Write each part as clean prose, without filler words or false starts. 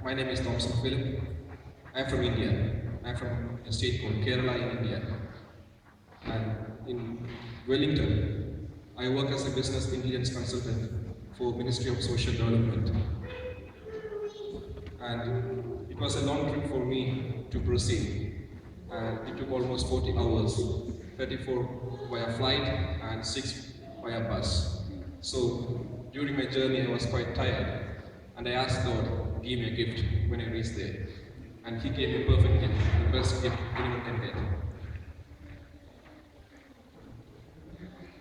My name is Thomson Philip. I'm from India. I'm from a state called Kerala in India. And in Wellington, I work as a business intelligence consultant for Ministry of Social Development. And it was a long trip for me to Brazil. And it took almost 40 hours, 34 via flight and 6 via bus. So during my journey, I was quite tired. And I asked God, give me a gift when I reached there. And He gave me a perfect gift, the best gift anyone can get.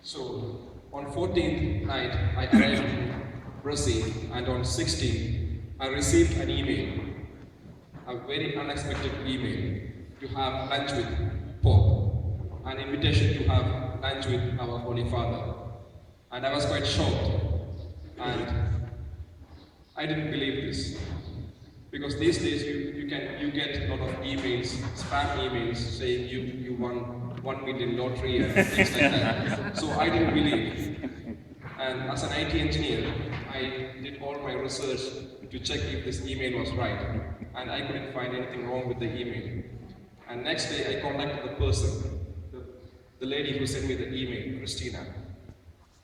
So on 14th night, I arrived in Brazil, and on 16th, I received an email, a very unexpected email, to have lunch with Pope, an invitation to have lunch with our Holy Father. And I was quite shocked, and I didn't believe this. Because these days you get a lot of emails, spam emails saying you won 1 million lottery and things like that. So I didn't believe. And as an IT engineer, I did all my research to check if this email was right. And I couldn't find anything wrong with the email. And next day I contacted the person, the lady who sent me the email, Christina.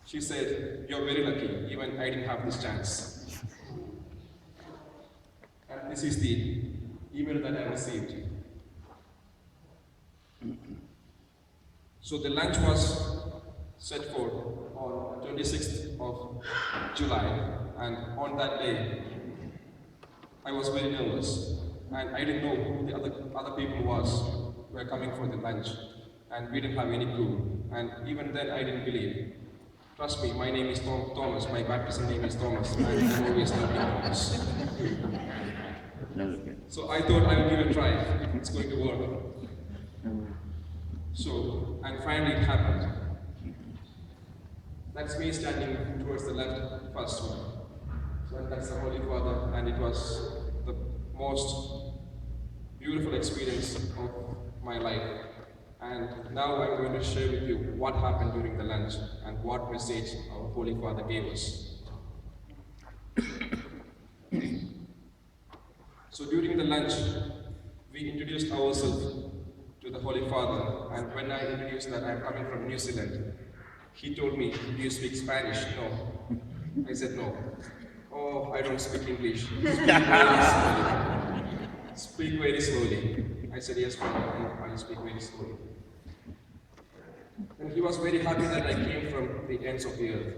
She said, "You're very lucky, even I didn't have this chance." And this is the email that I received. So the lunch was set for on 26th of July, and on that day, I was very nervous, and I didn't know who the other people were coming for the lunch, and we didn't have any clue, and even then I didn't believe. Trust me, my name is Thomas, my baptism name is Thomas, and I'm always loving Thomas. So I thought I would give it a try, it's going to work. So, and finally it happened. That's me standing towards the left first one. So that's the Holy Father, and it was the most beautiful experience of my life. And now I'm going to share with you what happened during the lunch and what message our Holy Father gave us. So during the lunch, we introduced ourselves to the Holy Father, and when I introduced that I'm coming from New Zealand, he told me, "Do you speak Spanish?" "No." I said, "No." "Oh, I don't speak English." Speak very slowly. I said, "Yes, Father, I speak very slowly." And he was very happy that I came from the ends of the earth,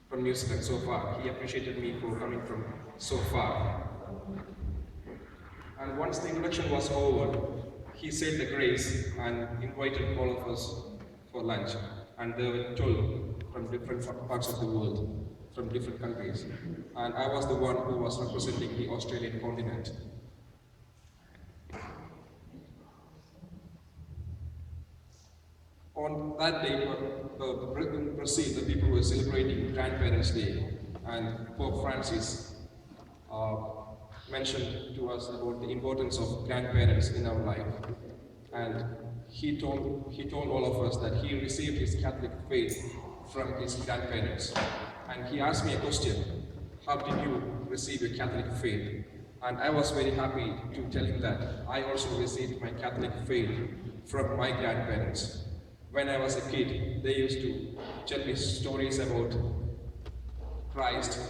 from New Zealand so far. He appreciated me for coming from so far. And once the introduction was over, he said the grace and invited all of us for lunch. And there were 12 from different parts of the world, from different countries. And I was the one who was representing the Australian continent. On that day, in Brazil, the people were celebrating Grandparents' Day, and Pope Francis mentioned to us about the importance of grandparents in our life. And he told all of us that he received his Catholic faith from his grandparents. And he asked me a question: "How did you receive your Catholic faith?" And I was very happy to tell him that I also received my Catholic faith from my grandparents. When I was a kid, they used to tell me stories about Christ,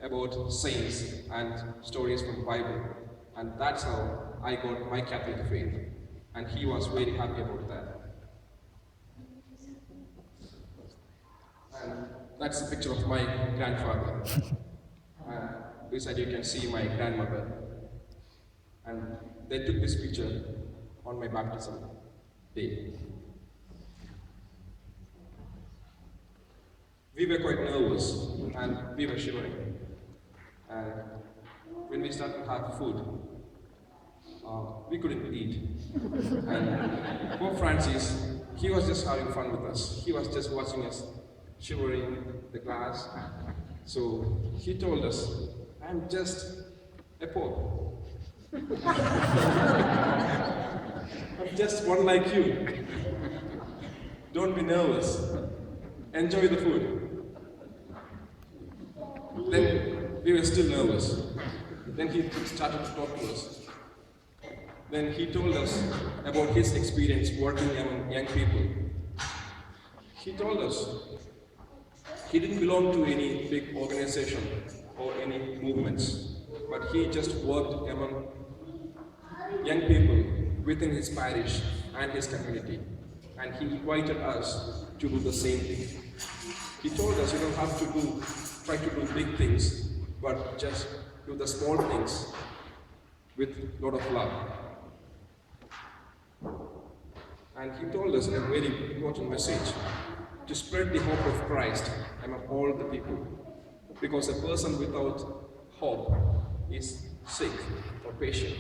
about saints, and stories from the Bible. And that's how I got my Catholic faith. And he was very happy about that. And that's a picture of my grandfather. And beside you can see my grandmother. And they took this picture on my baptism day. We were quite nervous and we were shivering. And when we started to have food, we couldn't eat. And Pope Francis, he was just having fun with us. He was just watching us shivering the glass. So he told us, "I'm just a pope. I'm just one like you. Don't be nervous. Enjoy the food." Then we were still nervous. Then he started to talk to us. Then he told us about his experience working among young people. He told us he didn't belong to any big organization or any movements, but he just worked among young people within his parish and his community. And he invited us to do the same thing. He told us you don't have to try to do big things, but just do the small things with a lot of love. And he told us in a very important message to spread the hope of Christ among all the people. Because a person without hope is sick or patient.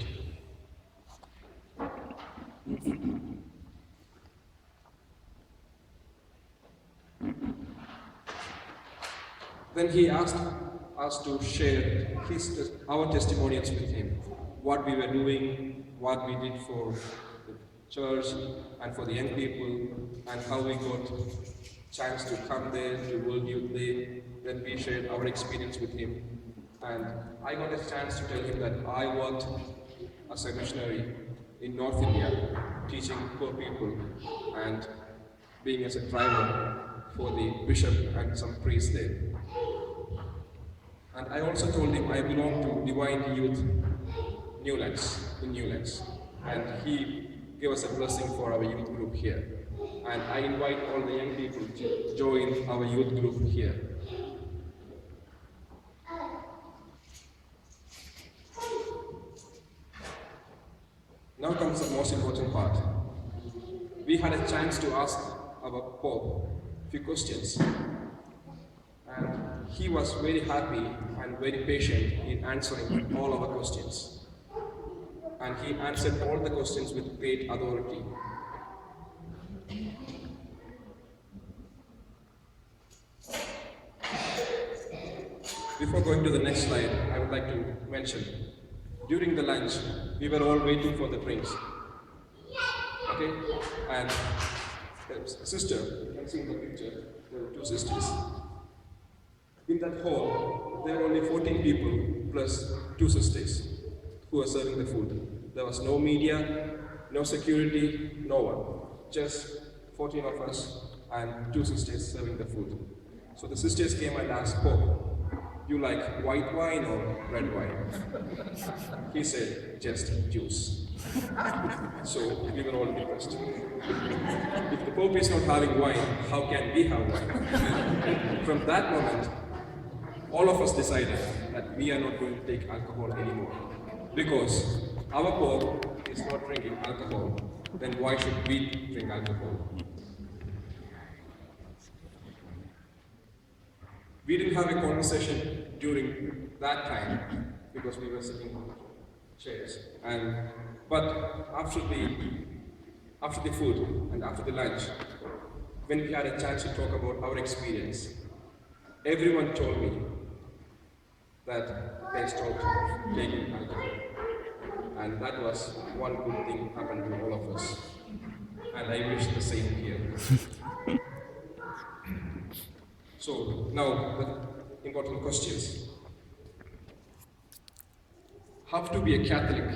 Then he asked us to share our testimonials with him, what we were doing, what we did for the church and for the young people, and how we got chance to come there to World Youth Day. Then we shared our experience with him, and I got a chance to tell him that I worked as a missionary in North India, teaching poor people and being as a driver for the bishop and some priests there. And I also told him I belong to WYD Youth Newlands, and he gave us a blessing for our youth group here. And I invite all the young people to join our youth group here. Now comes the most important part. We had a chance to ask our Pope a few questions. And he was very happy and very patient in answering all our questions. And he answered all the questions with great authority. Before going to the next slide, I would like to mention, during the lunch, we were all waiting for the drinks. Okay? And the sister, you can see in the picture, there were two sisters. In that hall, there were only 14 people plus two sisters who were serving the food. There was no media, no security, no one. Just 14 of us and two sisters serving the food. So the sisters came and asked Pope, you like white wine or red wine? He said, just juice. So we were all impressed. If the Pope is not having wine, how can we have wine? From that moment, all of us decided that we are not going to take alcohol anymore. Because our Pope is not drinking alcohol, then why should we drink alcohol? We didn't have a conversation during that time because we were sitting on chairs. But after the food and after the lunch, when we had a chance to talk about our experience, everyone told me that they stopped taking alcohol. And that was one good thing happened to all of us. And I wish the same here. So now the important questions. How to be a Catholic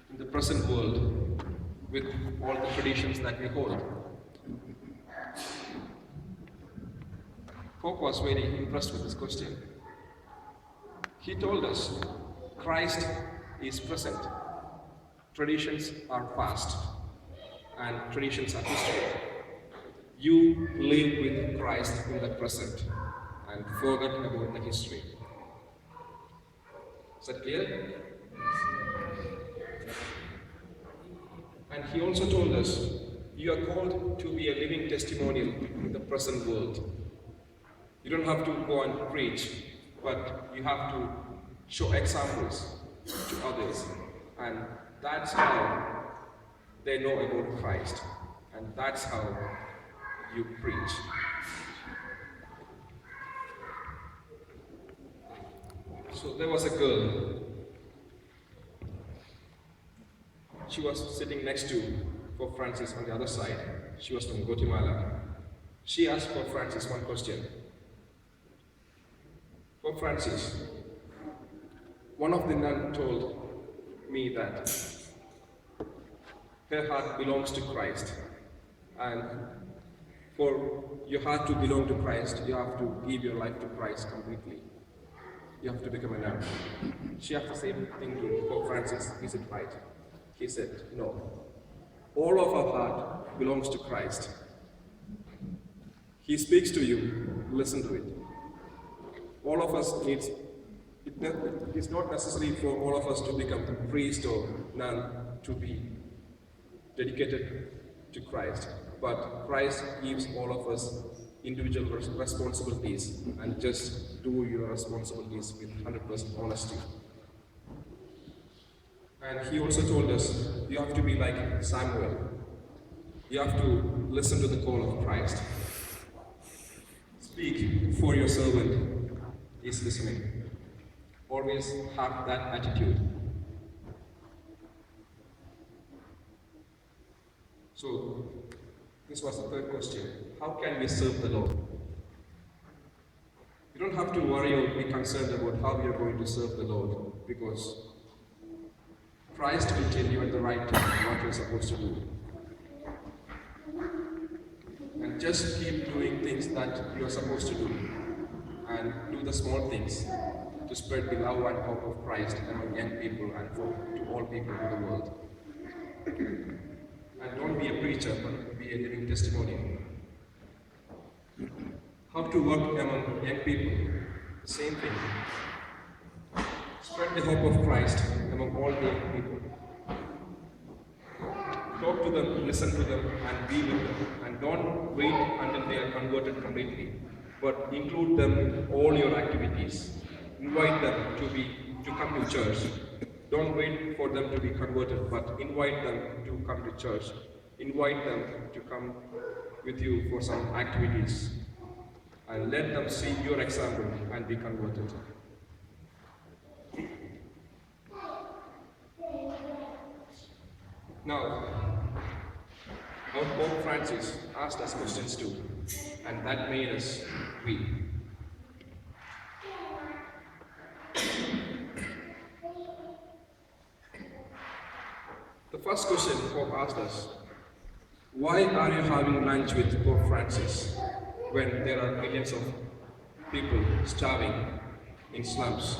in the present world with all the traditions that we hold? Pope was very impressed with this question. He told us, Christ is present, traditions are past, and traditions are history. You live with Christ in the present and forget about the history. Is that clear? And he also told us, you are called to be a living testimonial in the present world. You don't have to go and preach, but you have to show examples to others. And that's how they know about Christ. And that's how you preach. So there was a girl. She was sitting next to Pope Francis on the other side. She was from Guatemala. She asked Pope Francis one question. Pope Francis, One of the nuns told me that her heart belongs to Christ, and for your heart to belong to Christ, you have to give your life to Christ completely. You have to become a nun. She asked the same thing to Pope Francis. Is it right? He said, no. All of our heart belongs to Christ. He speaks to you, listen to it. All of us needs, it's not necessary for all of us to become a priest or nun to be dedicated to Christ. But Christ gives all of us individual responsibilities, and just do your responsibilities with 100% honesty. And he also told us, you have to be like Samuel. You have to listen to the call of Christ. Speak, for your servant is listening. Always have that attitude. So, this was the third question. How can we serve the Lord? You don't have to worry or be concerned about how you are going to serve the Lord, because Christ will tell you at the right time what you're supposed to do. And just keep doing things that you are supposed to do, and do the small things to spread the love and hope of Christ among young people and to all people in the world. And don't be a preacher, but be a living testimony. How to work among young people? The same thing. Spread the hope of Christ among all young people. Talk to them, listen to them, and be with them. And don't wait until they are converted completely, but include them in all your activities. Invite them to come to church. Don't wait for them to be converted, but invite them to come to church. Invite them to come with you for some activities, and let them see your example and be converted. Now, our Pope Francis asked us questions too, and that made us weep. The first question Pope asked us, why are you having lunch with Pope Francis when there are millions of people starving in slums?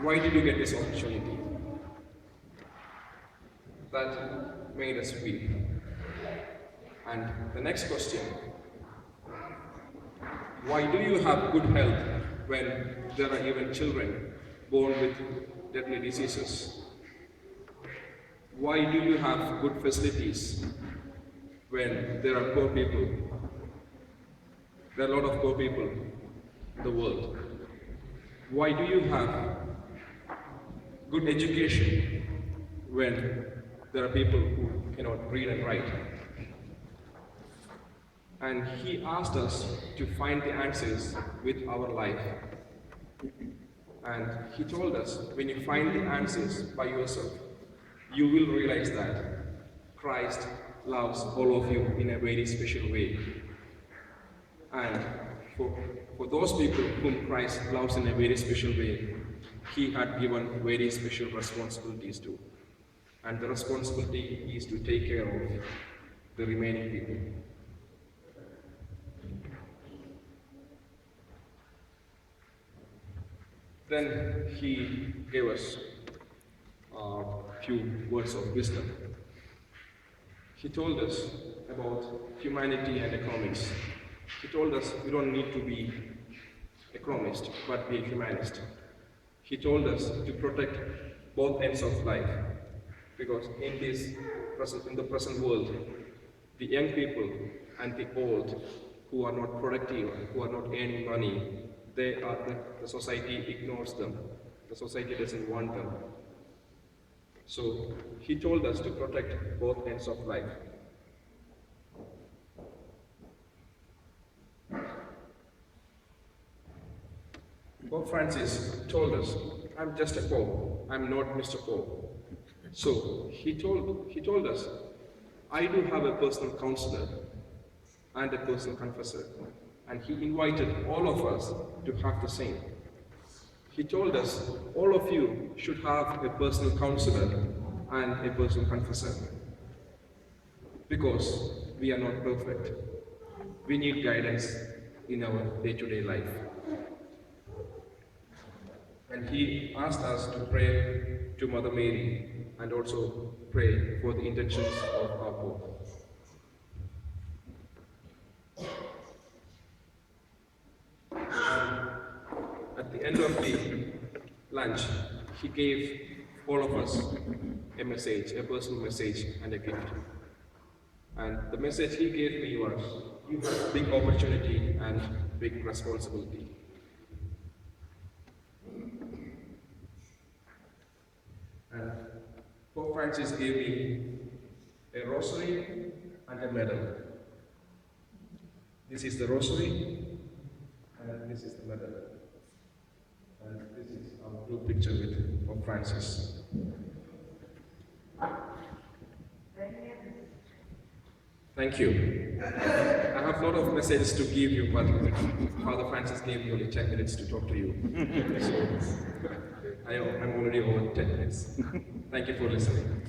Why did you get this opportunity? That made us weep. And the next question, why do you have good health when there are even children born with deadly diseases? Why do you have good facilities when there are poor people? There are a lot of poor people in the world. Why do you have good education when there are people who cannot read and write? And he asked us to find the answers with our life. And he told us, when you find the answers by yourself, you will realize that Christ loves all of you in a very special way. And for those people whom Christ loves in a very special way, he had given very special responsibilities to. And the responsibility is to take care of the remaining people. Then he gave us a few words of wisdom. He told us about humanity and economics. He told us we don't need to be economist, but be a humanist. He told us to protect both ends of life, because in the present world, the young people and the old who are not productive, who are not earning money, the society ignores them. The society doesn't want them. So he told us to protect both ends of life. Pope Francis told us, I'm just a Pope, I'm not Mr. Pope. So he told us, I do have a personal counselor and a personal confessor. And he invited all of us to have the same. he told us all of you should have a personal counselor and a personal confessor. Because we are not perfect. We need guidance in our day-to-day life. And he asked us to pray to Mother Mary and also pray for the intentions of our Pope. At the end of the lunch, he gave all of us a message, a personal message and a gift. And the message he gave me was, you have big opportunity and big responsibility. And Pope Francis gave me a rosary and a medal. This is the rosary, and this is the medal. And this is our group picture with Pope Francis. Thank you. I have a lot of messages to give you, but Father Francis gave me only 10 minutes to talk to you. So I'm already over 10 minutes. Thank you for listening.